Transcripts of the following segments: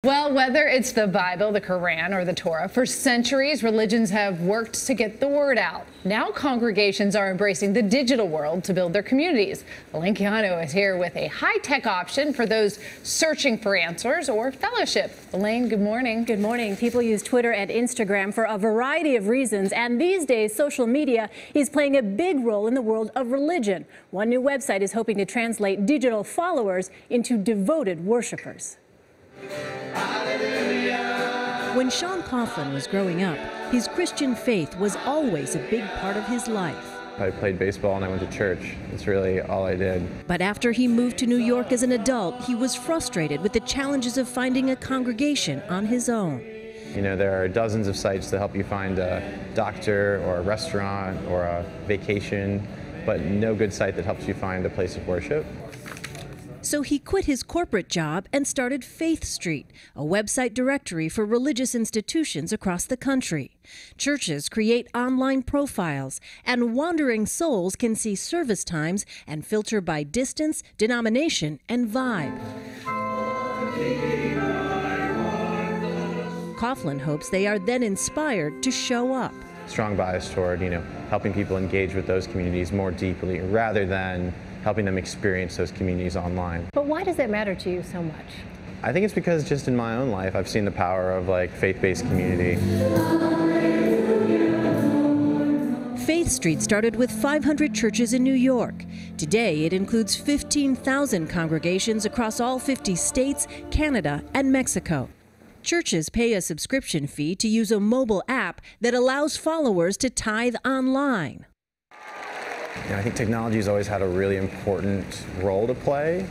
Well, whether it's the Bible, the Quran, or the Torah, for centuries, religions have worked to get the word out. Now congregations are embracing the digital world to build their communities. Elaine Quijano is here with a high-tech option for those searching for answers or fellowship. Elaine, good morning. Good morning. People use Twitter and Instagram for a variety of reasons, and these days social media is playing a big role in the world of religion. One new website is hoping to translate digital followers into devoted worshipers. When Sean Coughlin was growing up, his Christian faith was always a big part of his life. I played baseball and I went to church. That's really all I did. But after he moved to New York as an adult, he was frustrated with the challenges of finding a congregation on his own. You know, there are dozens of sites to help you find a doctor or a restaurant or a vacation, but no good site that helps you find a place of worship. So he quit his corporate job and started Faith Street, a website directory for religious institutions across the country. Churches create online profiles, and wandering souls can see service times and filter by distance, denomination, and vibe. Coughlin hopes they are then inspired to show up. Strong bias toward, helping people engage with those communities more deeply rather than helping them experience those communities online. But why does that matter to you so much? I think it's because just in my own life, I've seen the power of faith-based community. Faith Street started with 500 churches in New York. Today, it includes 15,000 congregations across all 50 states, Canada, and Mexico. Churches pay a subscription fee to use a mobile app that allows followers to tithe online. I think technology has always had a really important role to play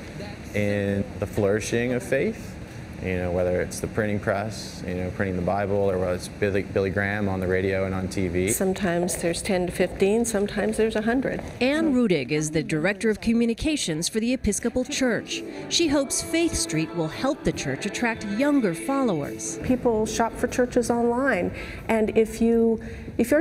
in the flourishing of faith. Whether it's the printing press, printing the Bible, or whether it's Billy Graham on the radio and on TV. Sometimes there's 10 to 15, sometimes there's 100. Ann Rudig is the Director of Communications for the Episcopal Church. She hopes Faith Street will help the church attract younger followers. People shop for churches online, and if your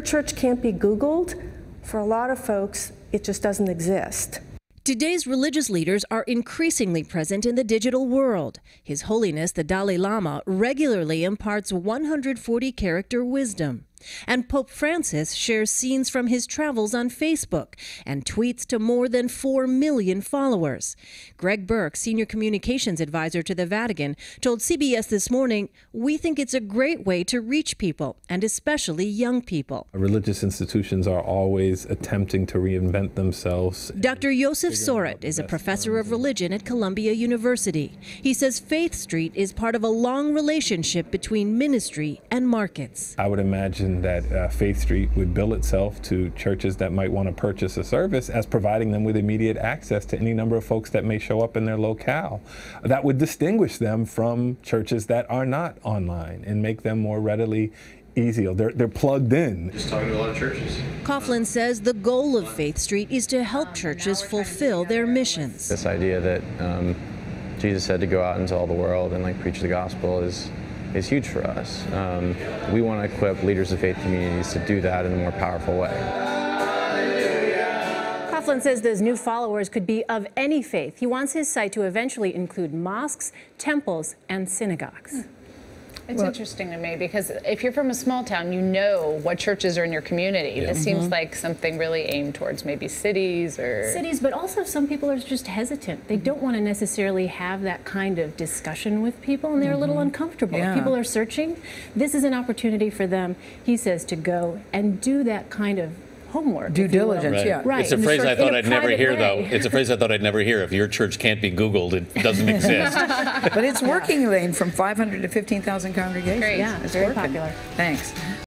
church can't be Googled, for a lot of folks, it just doesn't exist. Today's religious leaders are increasingly present in the digital world. His Holiness the Dalai Lama regularly imparts 140-character wisdom. And Pope Francis shares scenes from his travels on Facebook and tweets to more than 4 million followers. Greg Burke, Senior Communications Advisor to the Vatican, told CBS This Morning, "We think it's a great way to reach people, and especially young people." Religious institutions are always attempting to reinvent themselves. Dr. Joseph Soret is a professor of religion at Columbia University. He says Faith Street is part of a long relationship between ministry and markets. I would imagine that Faith Street would bill itself to churches that might want to purchase a service as providing them with immediate access to any number of folks that may show up in their locale. That would distinguish them from churches that are not online and make them more readily easy. They're plugged in. Just talking to a lot of churches. Coughlin says the goal of Faith Street is to help churches fulfill their missions. This idea that Jesus said to go out into all the world and preach the gospel is huge for us. We want to equip leaders of faith communities to do that in a more powerful way. Coughlin says those new followers could be of any faith. He wants his site to eventually include mosques, temples, and synagogues. It's interesting to me because if you're from a small town, you know what churches are in your community. Yeah. This seems like something really aimed towards maybe cities, but also some people are just hesitant. They don't want to necessarily have that kind of discussion with people, and they're a little uncomfortable. Yeah. If people are searching, this is an opportunity for them, he says, to go and do that kind of homework. Due diligence, yeah. Right. It's a phrase I thought I'd never hear, though. It's a phrase I thought I'd never hear. If your church can't be Googled, it doesn't exist. But it's working, Elaine, from 500 to 15,000 congregations. Great. Yeah, it's very working. popular. Thanks.